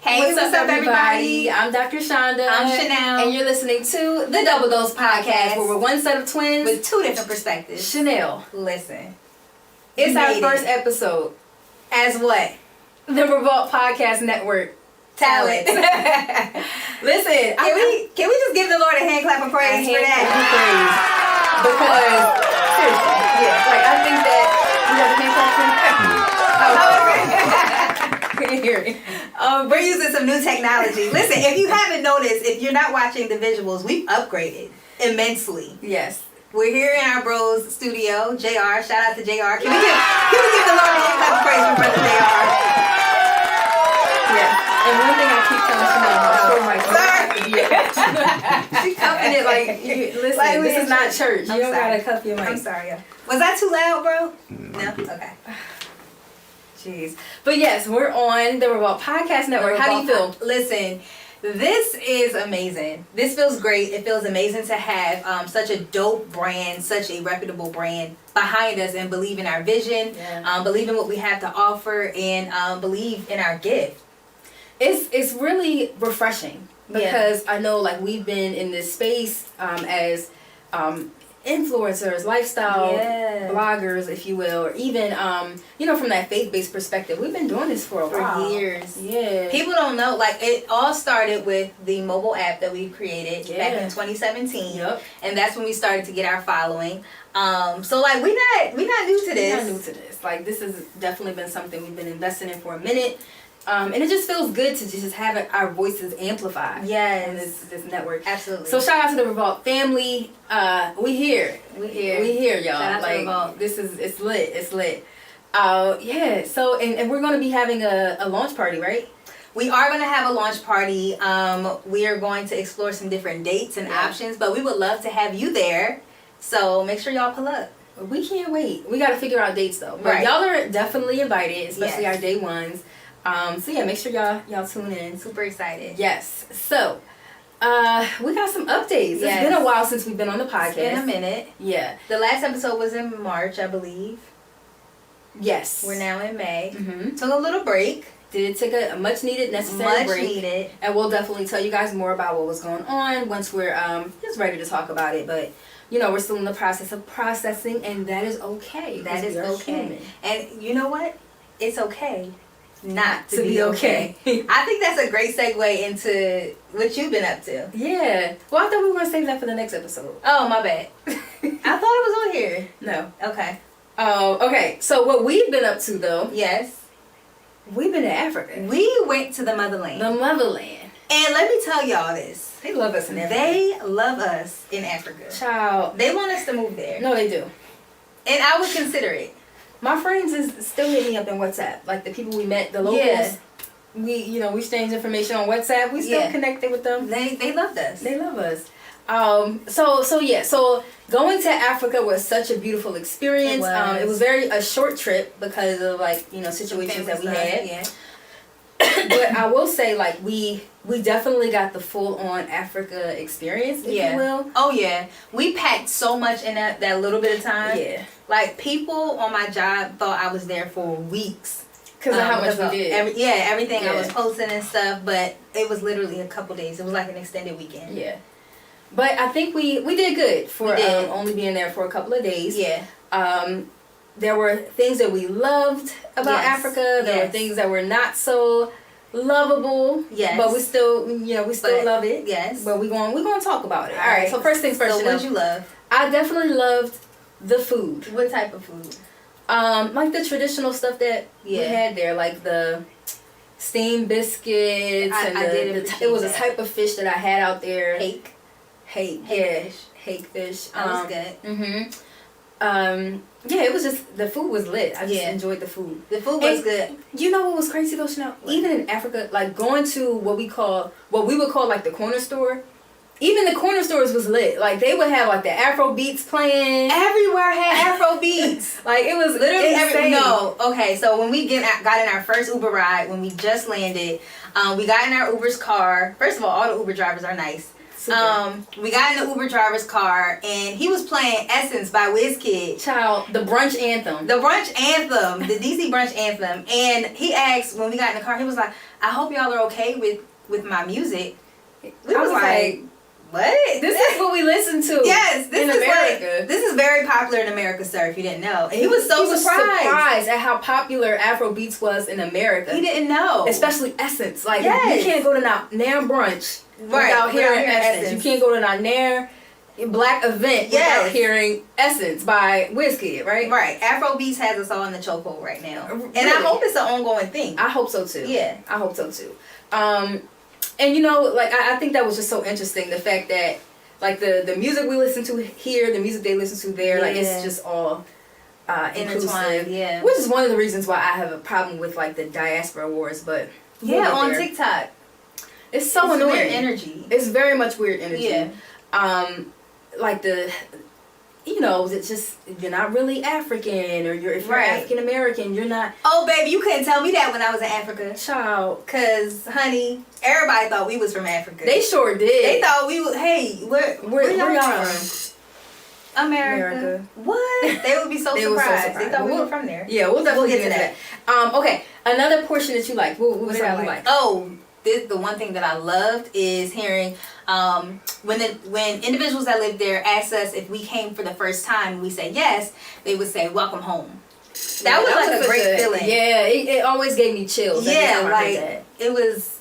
Hey, what's up, everybody? I'm Dr. Chanda. I'm Chanelle. And you're listening to the Double Dose Podcast, where we're one set of twins with two different perspectives. Chanelle. Listen. It's our first episode. As what? The Revolt Podcast Network. Talent. Listen. Can we just give the Lord a hand clap of praise for that? Because, seriously, yeah, like, I think that we have a hand clap for can't hear it. We're using some new technology. Listen, if you haven't noticed, if you're not watching the visuals, we've upgraded immensely. Yes. We're here in our bros studio. JR, shout out to JR. Can we give the Lord a hand clap of praise for Brother JR? Yeah. And one thing I keep telling Chanelle, she's cuffing it like, listen, like, this is not church. You don't gotta cuff your mic. I'm sorry. Was that too loud, bro? No? Okay. Jeez. But yes, we're on the Revolt Podcast Network. How do you feel? Listen, this is amazing. This feels great. It feels amazing to have such a dope brand, such a reputable brand behind us and believe in our vision, believe in what we have to offer, and believe in our gift. It's really refreshing because I know, like, we've been in this space as influencers, lifestyle bloggers, if you will, or even from that faith-based perspective. We've been doing this for a while. Years. Yeah. People don't know, like, it all started with the mobile app that we created back in 2017. Yep. And that's when we started to get our following. So like we're not new to this. We're not new to this. Like, this has definitely been something we've been investing in for a minute. And it just feels good to just have our voices amplified. Yes. On this network. Absolutely. So shout out to the Revolt family. We here, y'all. Shout out like, to Revolt. It's lit. Yeah. So and we're gonna be having a launch party, right? We are going to have a launch party. We are going to explore some different dates and options, but we would love to have you there. So make sure y'all pull up. We can't wait. We got to figure out dates though. But y'all are definitely invited, especially our day ones. So yeah, make sure y'all tune in. Super excited. Yes. So, we got some updates. It's been a while since we've been on the podcast. It's been a minute. Yeah. The last episode was in March, I believe. Yes. We're now in May. Mm-hmm. Took a little break. Did take a much needed, necessary break. Much needed. And we'll definitely tell you guys more about what was going on once we're just ready to talk about it. But we're still in the process of processing, and that is okay. That is okay. Human. And you know what? It's okay not to be okay. I think that's a great segue into what you've been up to. Yeah. Well, I thought we were going to save that for the next episode. Oh, my bad. I thought it was on here. No. Okay. Okay. So what we've been up to, though. Yes. We've been to Africa. We went to the motherland. The motherland. And let me tell y'all this. They love us in Africa. They love us in Africa. Child. They want us to move there. No, they do. And I would consider it. My friends is still hitting me up in WhatsApp. Like, the people we met, the locals. Yeah. We exchanged information on WhatsApp. We still connected with them. They loved us. They love us. So going to Africa was such a beautiful experience. It was a short trip because of situations that we had. Yeah. But I will say, like, we definitely got the full on Africa experience, if you will. Oh yeah. We packed so much in that little bit of time. Yeah. Like, people on my job thought I was there for weeks. Because of how much we did. Everything I was posting and stuff, but it was literally a couple days. It was like an extended weekend. Yeah. But I think we did good for only being there for a couple of days. Yeah. There were things that we loved about Africa. There were things that were not so lovable. Yes. But we still love it. Yes. But we're going to talk about it. All right. So first things first. So what did you love? I definitely loved the food. What type of food? Like the traditional stuff that we had there, like the steamed biscuits. It was a type of fish that I had out there. Hake fish. That was good. It was just, the food was lit. I just enjoyed the food. The food was good. You know what was crazy though, Chanelle? Even in Africa, like, going to what we would call like the corner store. Even the corner stores was lit. Like, they would have like the Afro beats playing. Everywhere had Afro beats. Like, it was literally insane. Okay. So when we got in our first Uber ride, when we just landed, we got in our Uber's car. First of all the Uber drivers are nice. Super. We got in the Uber driver's car and he was playing Essence by Wizkid. Child, the brunch anthem. The DC brunch anthem. And he asked, when we got in the car, he was like, I hope y'all are okay with my music. We I was like, what? This is what we listen to. Yes, this in is America. This is very popular in America, sir. If you didn't know, and he was surprised at how popular Afro beats was in America. He didn't know, especially Essence. Like you can't go to Nair brunch without hearing Essence. You can't go to Nair Black event without hearing Essence by Wizkid, right? Right. Afro beats has us all in the chokehold right now, really? And I hope it's an ongoing thing. I hope so too. Yeah, I hope so too. And you know, like I think that was just so interesting, the fact that like the music we listen to here, the music they listen to there, like it's just all inclusive. Yeah. Which is one of the reasons why I have a problem with like the diaspora wars, but on TikTok. It's so annoying. Weird energy. It's very much weird energy. Yeah. Like it's just you're not really African, or if you're African American, you're not. Oh, baby, you couldn't tell me that when I was in Africa, child. Cause, honey, everybody thought we was from Africa. They sure did. They thought we was. Hey, where y'all from? America. What? They would be so surprised. They thought we were from there. Yeah, we'll definitely get into that. Okay, another portion that you like. What was that you like? Oh, the one thing that I loved is hearing when individuals that live there asked us if we came for the first time, we say yes, they would say welcome home. That was like a great feeling. Yeah, it always gave me chills. Yeah, like it was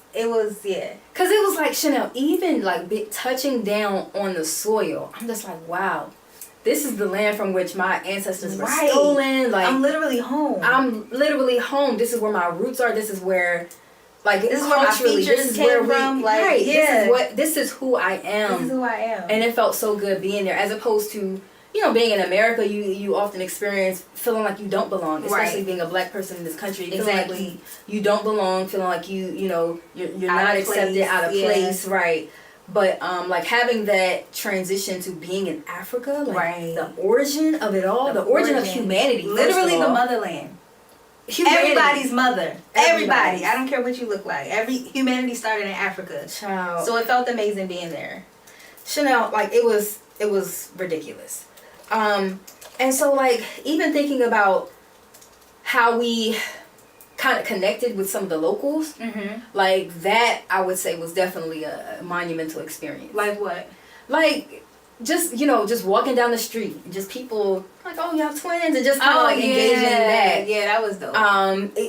yeah. Cause it was like, Chanelle, even like touching down on the soil, I'm just like, wow, this is the land from which my ancestors were stolen. Like I'm literally home. This is where my roots are. This is where. Like this is where my features came from. Like this is who I am. This is who I am. And it felt so good being there, as opposed to being in America. You often experience feeling like you don't belong, especially being a black person in this country. Exactly. Feeling like you don't belong, feeling like you're not accepted, out of place, right? But like having that transition to being in Africa, like the origin of it all, the origin of humanity, literally the motherland. Humanity. Everybody's mother. Everybody. I don't care what you look like. Humanity started in Africa. Child. So it felt amazing being there. Chanelle, like it was ridiculous. And so like even thinking about how we kind of connected with some of the locals, like that I would say was definitely a monumental experience. Like what? Like just just walking down the street, and just people like, oh, you have twins, and just kind of engaging in that. Yeah, that was dope.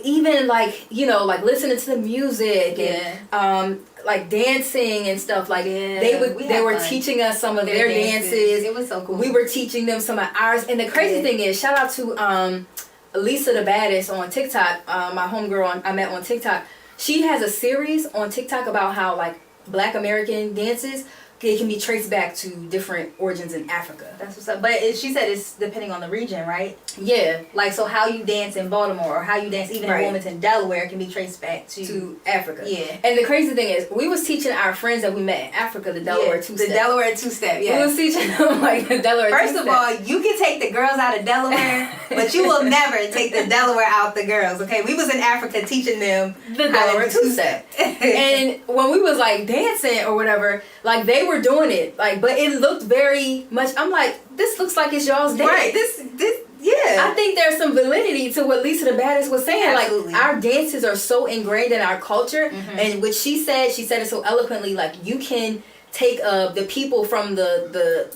Even like like listening to the music and like dancing and stuff. Like they were teaching us some of their dances. It was so cool. We were teaching them some of ours. And the crazy thing is, shout out to Lisa the Baddest on TikTok, my homegirl I met on TikTok. She has a series on TikTok about how like Black American dances, it can be traced back to different origins in Africa. That's what's up. But she said it's depending on the region, right? Yeah. Like, so how you dance in Baltimore or how you dance even in Wilmington, Delaware can be traced back to Africa. Yeah. And the crazy thing is, we was teaching our friends that we met in Africa the Delaware two-step. The Delaware two-step, yeah. We was teaching them like the Delaware two-step. First of all, you can take the girls out of Delaware, but you will never take the Delaware out the girls, okay? We was in Africa teaching them the Delaware two-step. And when we was like dancing or whatever, like they were doing it, like, but it looked very much, I'm like, this looks like it's y'all's dance. Right, this, yeah. I think there's some validity to what Lisa the Baddest was saying. Absolutely. Like, our dances are so ingrained in our culture, and what she said it so eloquently, like, you can take the people from the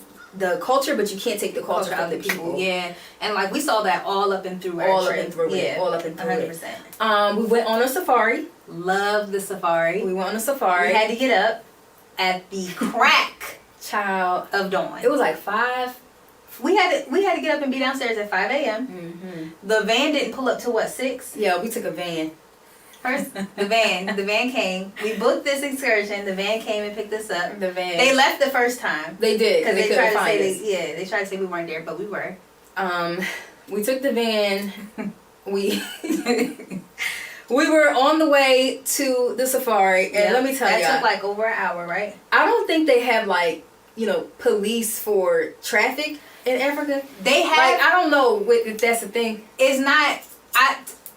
culture, but you can't take the culture from the people. Yeah, and like we saw that all up and through our trip. All up and through 100%. We went on a safari. Loved the safari. We went on a safari. We had to get up at the crack of dawn. It was like 5. We had to get up and be downstairs at 5 a.m. The van didn't pull up till what, 6? Yeah, we took a van. First, the van came. We booked this excursion. The van came and picked us up. They left the first time. They did, because they tried to find us. They tried to say we weren't there, but we were. We took the van. We were on the way to the safari, and let me tell you, that took like over an hour, right? I don't think they have like police for traffic in Africa. They have. Like, I don't know if that's a thing. It's not.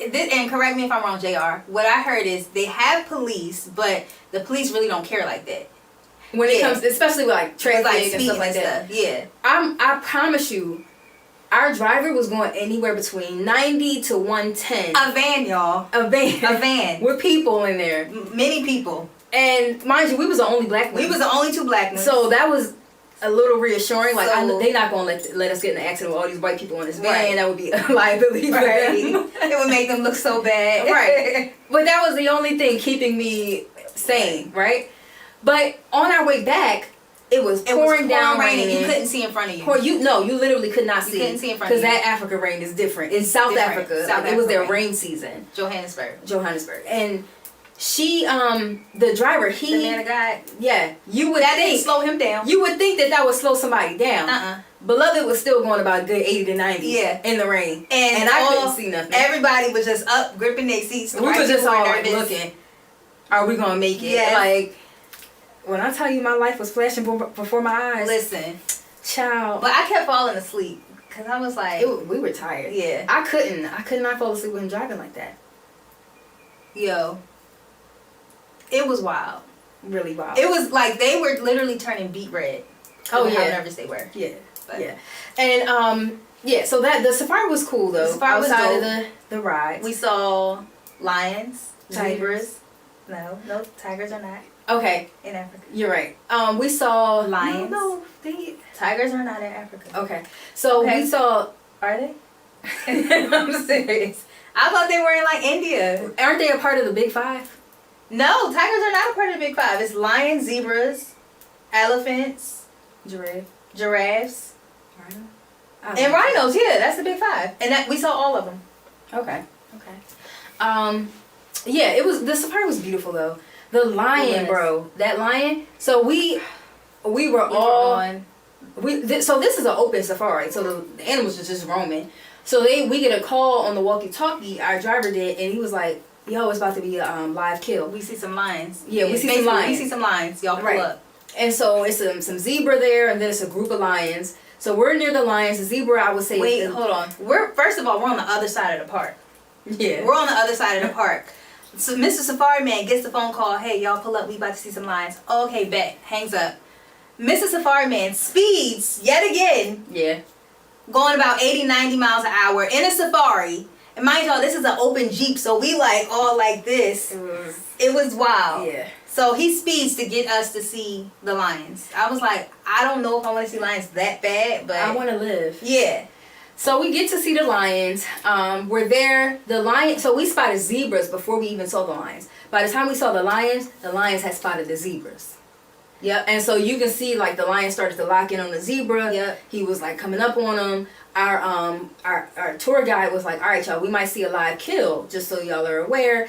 And correct me if I'm wrong, JR. What I heard is they have police, but the police really don't care like that. When it comes, especially with like traffic and stuff like that. Yeah. I promise you, our driver was going anywhere between 90 to 110. A van, y'all. A van. A van. With people in there. Many people. And mind you, we was the only black ones. We was the only 2 black ones. So that was a little reassuring. Like, So, they not going to let us get in an accident with all these white people in this van. Right. That would be a liability for them. It would make them look so bad. Right. But that was the only thing keeping me sane, right? But on our way back, it was pouring down rain. You couldn't see in front of you. You literally could not see. You couldn't see in front of you. Because that Africa rain is different. In South Africa. It was their rain season. Johannesburg. And she, the driver, the man of God. Yeah. You would didn't slow him down. You would think that would slow somebody down. Beloved was still going about a good 80 to 90 in the rain. And I couldn't see nothing. Everybody was just up, gripping their seats. We were just all like looking. Are we going to make it? Yeah. Like, when I tell you my life was flashing before my eyes. Listen. Child. But I kept falling asleep. Because I was like. We were tired. Yeah. I could not fall asleep with him driving like that. Yo. It was wild. Really wild. It was like they were literally turning beet red. Oh, yeah. How nervous they were. Yeah. But. Yeah. And, so that the safari was cool, though. The safari was outside dope. of the rides. We saw lions, Tigers. No, tigers are not. Okay. In Africa. You're right. We saw lions. No, tigers are not in Africa. Okay. So we saw. Are they? I'm serious. I thought they were in like India. Aren't they a part of the Big Five? No, tigers are not a part of the Big Five. It's lions, zebras, elephants, giraffes, and rhinos. Yeah, that's the Big Five, and that we saw all of them. Okay. Yeah, it was. The safari was beautiful though. The lion, bro. That lion. So we were all on. So this is an open safari. So the animals was just roaming. So we get a call on the walkie-talkie. Our driver did, and he was like, "Yo, it's about to be a live kill. We see some lions. Yeah, we see some lions. We see some lions. Y'all pull up." And so it's some zebra there, and then it's a group of lions. So we're near the lions. The zebra, I would say. Wait, hold on. First of all, we're on the other side of the park. Yeah. We're on the other side of the park. So Mr. Safari Man gets the phone call. Hey, y'all pull up. We about to see some lions. Okay, bet. Hangs up. Mr. Safari Man speeds yet again. Yeah. Going about 80, 90 miles an hour in a safari. And mind y'all, this is an open Jeep. So we like all like this. It was wild. Yeah. So he speeds to get us to see the lions. I was like, I don't know if I want to see lions that bad, but I want to live. Yeah. So we get to see the lions. We're there. So we spotted zebras before we even saw the lions. By the time we saw the lions had spotted the zebras. Yep. And so you can see like the lion started to lock in on the zebra. Yep. He was like coming up on them. Our tour guide was like, all right, y'all, we might see a live kill, just so y'all are aware.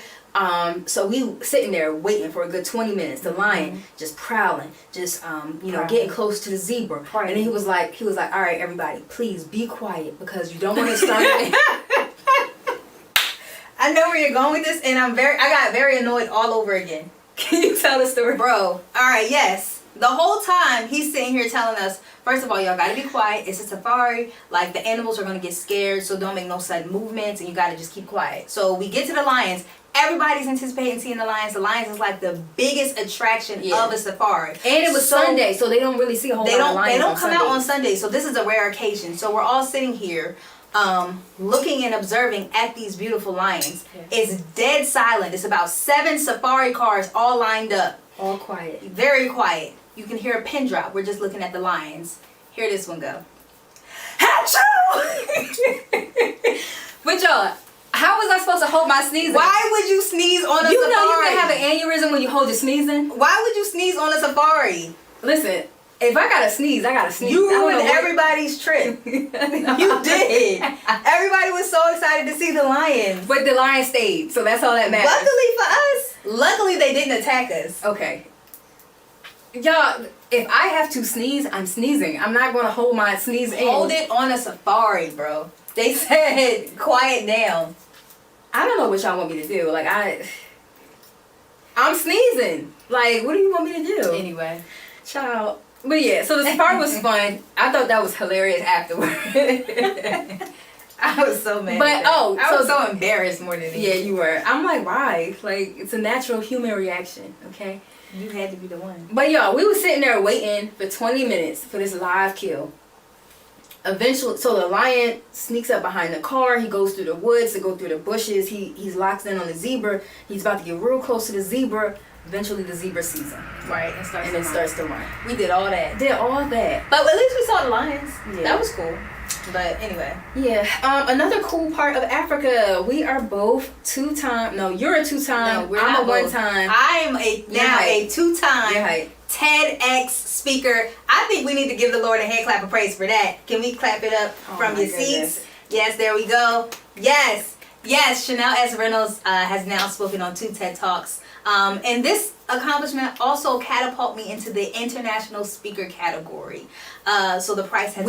So we sitting there waiting for a good 20 minutes. The lion just prowling, just getting close to the zebra. And then he was like, all right, everybody, please be quiet because you don't want to start. I know where you're going with this, and I got very annoyed all over again. Can you tell the story, bro? All right, yes. The whole time he's sitting here telling us, first of all, y'all gotta be quiet. It's a safari. Like the animals are gonna get scared, so don't make no sudden movements, and you gotta just keep quiet. So we get to the lions. Everybody's anticipating seeing the lions. The lions is like the biggest attraction of a safari. And it was Sunday, so they don't really see a whole lot of lions. They don't come out on Sunday, so this is a rare occasion. So we're all sitting here looking and observing at these beautiful lions. Yeah. It's dead silent. It's about 7 safari cars all lined up. All quiet. Very quiet. You can hear a pin drop. We're just looking at the lions. Hear this one go. Achoo! But y'all, how was I supposed to hold my sneezing? Why would you sneeze on a safari? You know you can have an aneurysm when you hold your sneezing. Why would you sneeze on a safari? Listen, if I gotta sneeze, I gotta sneeze. You ruined everybody's trip. You did. Everybody was so excited to see the lions. But the lions stayed, so that's all that matters. Luckily they didn't attack us. Okay. Y'all, if I have to sneeze, I'm sneezing. I'm not gonna hold my sneeze in. Hold it on a safari, bro. They said quiet down. I don't know what y'all want me to do. Like I'm sneezing. Like, what do you want me to do? Anyway. Child. But yeah, so the safari was fun. I thought that was hilarious afterward. I was so mad. But I was so embarrassed more than anything. Yeah, you were. I'm like, why? Like, it's a natural human reaction, okay? You had to be the one. But y'all, we was sitting there waiting for 20 minutes for this live kill. eventually, so the lion sneaks up behind the car. He goes through the woods to go through the bushes. He's locked in on the zebra. He's about to get real close to the zebra. Eventually, the zebra sees him. Right, and starts to run. We did all that. But at least we saw the lions. Yeah. That was cool. But anyway. Yeah. Another cool part of Africa, we are both two-time. No, you're a two-time. No, I'm a one-time. I'm a two-time TEDx speaker. I think we need to give the Lord a hand clap of praise for that. Can we clap it up from your seats? Yes, there we go. Yes. Chanelle S. Reynolds has now spoken on 2 TED Talks. And this accomplishment also catapulted me into the international speaker category. So the price has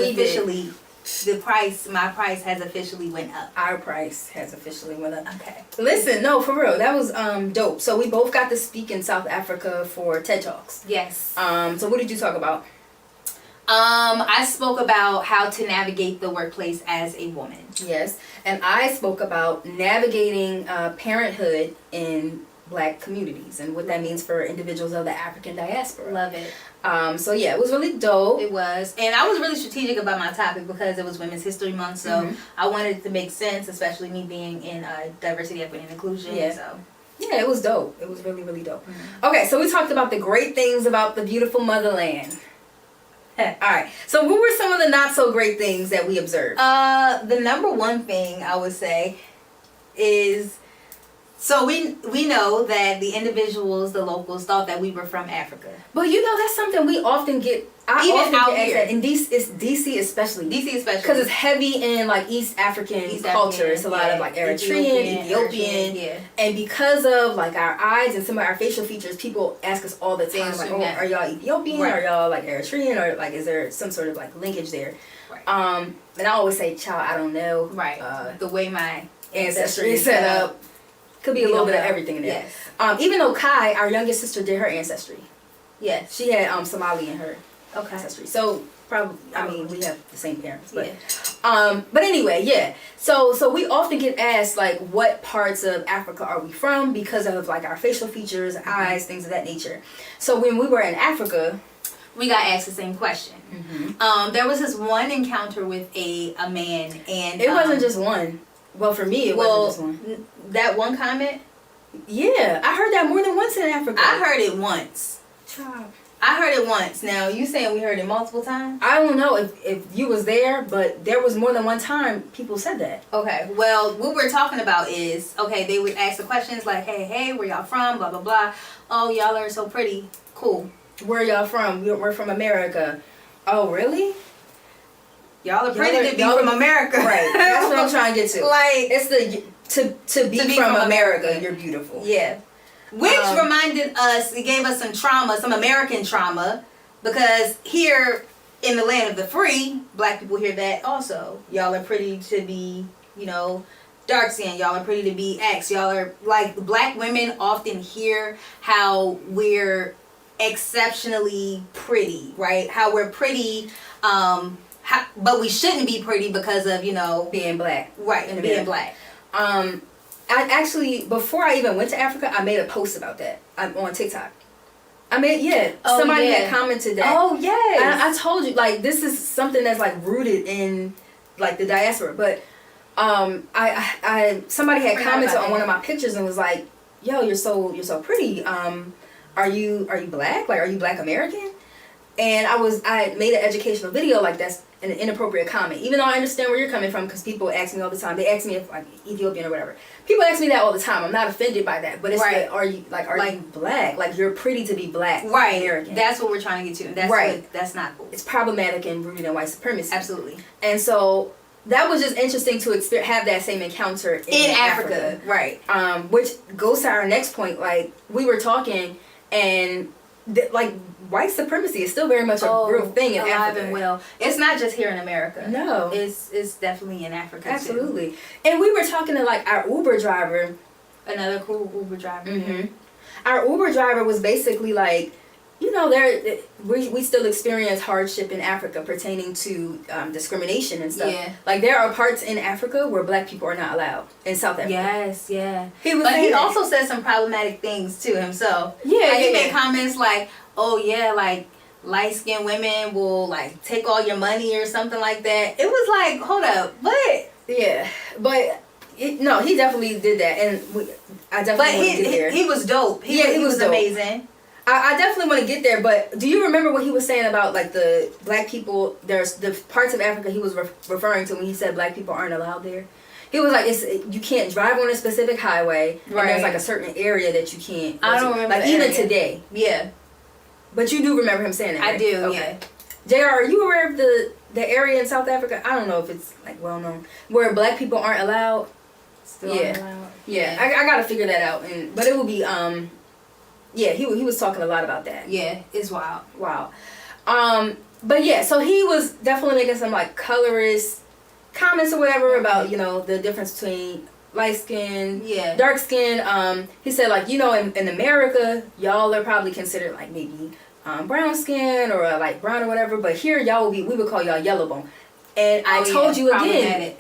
my price has officially went up. Our price has officially went up. Okay. Listen, no, for real, that was dope. So we both got to speak in South Africa for TED Talks. Yes. So what did you talk about? I spoke about how to navigate the workplace as a woman. Yes. And I spoke about navigating parenthood in Black communities and what that means for individuals of the African diaspora. Love it. So yeah, it was really dope. It was. And I was really strategic about my topic because it was Women's History Month, so I wanted it to make sense, especially me being in diversity, equity, and inclusion. Yeah. So. Yeah, it was dope. It was really, really dope. Okay, so we talked about the great things about the beautiful motherland. All right. So what were some of the not so great things that we observed? The number one thing I would say is, so we know that the individuals, the locals, thought that we were from Africa. But you know, that's something we often get. Even out here. In DC especially. Because it's heavy in like East African culture. It's a lot of like Eritrean, Ethiopian. And because of like our eyes and some of our facial features, people ask us all the time, like, oh, are y'all Ethiopian? Right. Are y'all like Eritrean? Or like, is there some sort of like linkage there? Right. And I always say, child, I don't know. Right. The way my ancestry is set up. Could be a little bit of everything in there. Yes. Even though Kai, our youngest sister, did her ancestry. Yes. She had Somali in her Okay. ancestry. So probably, I mean, we have the same parents, but but anyway, yeah. So we often get asked like, what parts of Africa are we from because of like our facial features, eyes, things of that nature. So when we were in Africa, we got asked the same question. There was this one encounter with a man, and it wasn't just one. Well, for me, it wasn't just one. That one comment. Yeah, I heard that more than once in Africa. I heard it once. Child. I heard it once. Now, you saying we heard it multiple times? I don't know if you was there, but there was more than one time people said that. Okay. Well, what we're talking about is, okay, they would ask the questions like, hey, where y'all from? Blah, blah, blah. Oh, y'all are so pretty. Cool. Where y'all from? We're from America. Oh, really? Y'all are pretty to be from America. Right. That's what I'm trying to get to. Like, it's the to be from America, you're beautiful. Yeah. Which reminded us, it gave us some trauma, some American trauma, because here in the land of the free, Black people hear that also. Y'all are pretty to be, dark skin. Y'all are pretty to be X. Y'all are, like, Black women often hear how we're exceptionally pretty, right? How we're pretty, but we shouldn't be pretty because of, being Black. Right, and being Black. I actually, before I even went to Africa, I made a post about that on TikTok. Somebody had commented that. Oh, yes. I told you, like, this is something that's, like, rooted in, like, the diaspora. But somebody had commented on one of my pictures and was like, yo, you're so pretty. Are you Black? Like, are you Black American? And I made an educational video, like, that's an inappropriate comment. Even though I understand where you're coming from, because people ask me all the time. They ask me if I'm Ethiopian or whatever. People ask me that all the time. I'm not offended by that. But it's like, are you Black? Like, you're pretty to be Black. Right. American. That's what we're trying to get to. And that's that's not cool. It's problematic and rooted in white supremacy. Absolutely. And so that was just interesting to have that same encounter in Africa. Right. Which goes to our next point. Like, we were talking and like, white supremacy is still very much a real thing in Africa. And well. It's not just here in America. No. It's definitely in Africa Absolutely. too. And we were talking to like our Uber driver. Another cool Uber driver. Mm-hmm. Our Uber driver was basically like, we still experience hardship in Africa pertaining to discrimination and stuff. Yeah. Like, there are parts in Africa where Black people are not allowed in South Africa. Yes, yeah. He also said some problematic things to himself. Yeah, he made comments like, oh yeah, like light-skinned women will like take all your money or something like that. It was like, hold up, what? Yeah, but no, he definitely did that, and I definitely want to get there. He was dope. He was dope. Amazing. I definitely want to get there, but do you remember what he was saying about like the black people? There's the parts of Africa he was referring to when he said black people aren't allowed there. He was like, you can't drive on a specific highway, and there's like a certain area that you can't. I don't remember. Like even today. Yeah. But you do remember him saying that, right? I do. Okay. Yeah. JR, are you aware of the area in South Africa? I don't know if it's like well known where black people aren't allowed. Still aren't allowed. Yeah. I gotta figure that out, but it will be yeah, he was talking a lot about that. Yeah, it's wild. Wow. But yeah, so he was definitely making some like colorist comments or whatever about, you know, the difference between light skin, dark skin. He said like, you know, in America, y'all are probably considered like maybe brown skin or like brown or whatever, but here y'all we would call y'all yellow bone. And I told you again,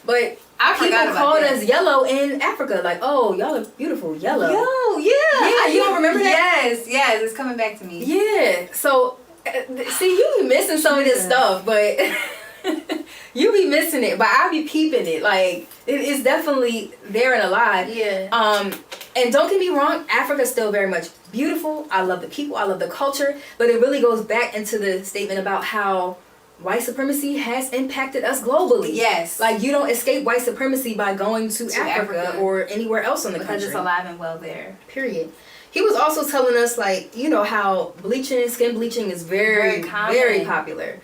but people called us yellow in Africa. Like, oh, y'all are beautiful, yellow. Yo, yeah. You don't remember that? Yes, it's coming back to me. Yeah. So, see, you be missing some of this stuff, but you be missing it. But I be peeping it. Like, it's definitely there and alive. Yeah. And don't get me wrong, Africa's still very much beautiful. I love the people. I love the culture. But it really goes back into the statement about how white supremacy has impacted us globally. Yes. Like, you don't escape white supremacy by going to Africa or anywhere else in the country. Because it's alive and well there. Period. He was also telling us, like, you know, how skin bleaching is very popular.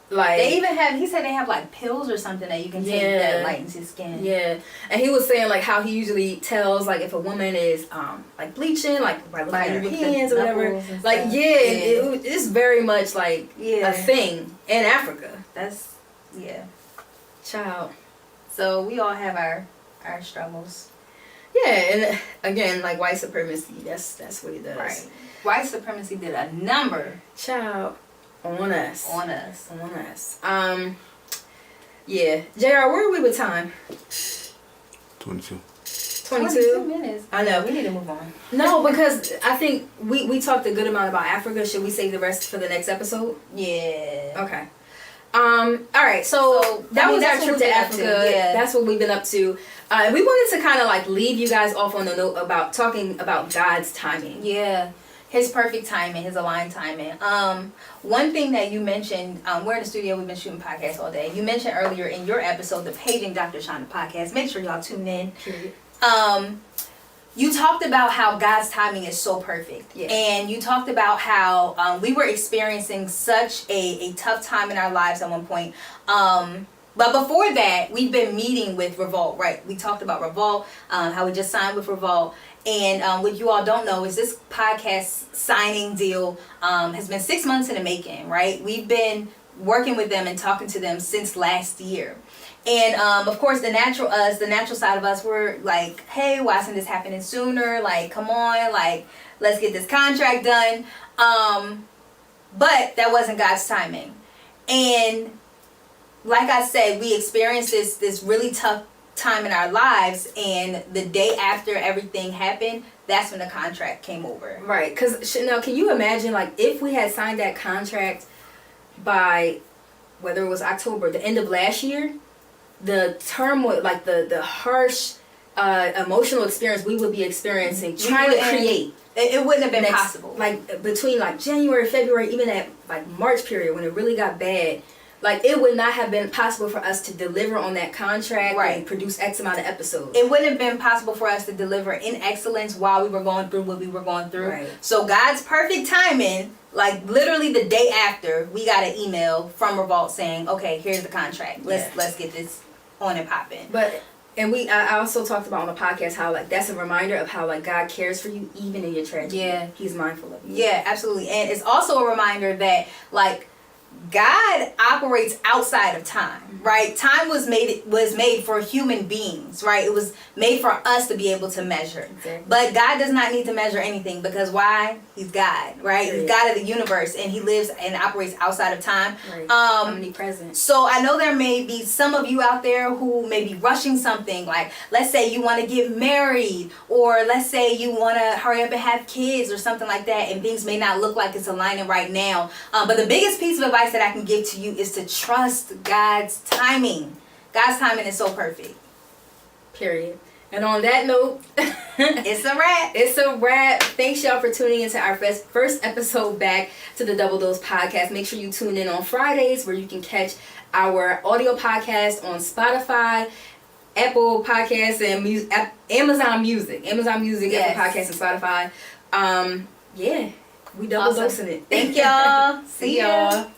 Like, they even have, he said they have like pills or something that you can take that lightens your skin. Yeah. And he was saying like how he usually tells like if a woman is like bleaching, like by looking at her hands or whatever. Like it's very much like a thing in Africa. That's Child. So we all have our struggles. Yeah, and again, like white supremacy, that's what he does. Right. White supremacy did a number. Child. On us. Yeah. JR, where are we with time? 22 minutes. I know. We need to move on. No, because I think we talked a good amount about Africa. Should we save the rest for the next episode? Yeah. Okay. All right. So that was our trip to Africa. Yeah. That's what we've been up to. We wanted to kind of like leave you guys off on a note about talking about God's timing. Yeah. His perfect timing, his aligned timing. One thing that you mentioned, we're in the studio, we've been shooting podcasts all day. You mentioned earlier in your episode, the Paging Dr. Chanda podcast. Make sure y'all tune in. You talked about how God's timing is so perfect. Yeah. And you talked about how we were experiencing such a tough time in our lives at one point. But before that, we've been meeting with Revolt, right? We talked about Revolt, how we just signed with Revolt. And what you all don't know is this podcast signing deal has been 6 months in the making, right? We've been working with them and talking to them since last year. And of course, the natural side of us, we're like, hey, why isn't this happening sooner? Like, come on, like, let's get this contract done. But that wasn't God's timing. And like I said, we experienced this really tough time in our lives, and the day after everything happened, that's when the contract came over. Right, because Chanelle, can you imagine like if we had signed that contract by whether it was October, the end of last year, the turmoil, like the harsh emotional experience we would be experiencing trying to create. It wouldn't have been possible. Like between like January, February, even that like March period when it really got bad. Like, it would not have been possible for us to deliver on that contract and produce X amount of episodes. It wouldn't have been possible for us to deliver in excellence while we were going through what we were going through. Right. So God's perfect timing, like literally the day after, we got an email from Revolt saying, okay, here's the contract. Let's get this on and popping. I also talked about on the podcast how like that's a reminder of how like God cares for you even in your tragedy. Yeah. He's mindful of you. Yeah, absolutely. And it's also a reminder that like God operates outside of time, right? Time was made for human beings, right? It was made for us to be able to measure. Exactly. But God does not need to measure anything, because why? He's God, right? He's God of the universe, and he lives and operates outside of time. Right. Omnipresent. So I know there may be some of you out there who may be rushing something, like let's say you want to get married, or let's say you want to hurry up and have kids or something like that, and things may not look like it's aligning right now. But the biggest piece of advice that I can give to you is to trust God's timing. God's timing is so perfect. Period. And on that note, it's a wrap. It's a wrap. Thanks y'all for tuning into our first episode back to the Double Dose Podcast. Make sure you tune in on Fridays, where you can catch our audio podcast on Spotify, Apple Podcasts, and Amazon Music. Yes. Apple Podcasts, and Spotify. Yeah, we double dosing it. Thank y'all. See y'all.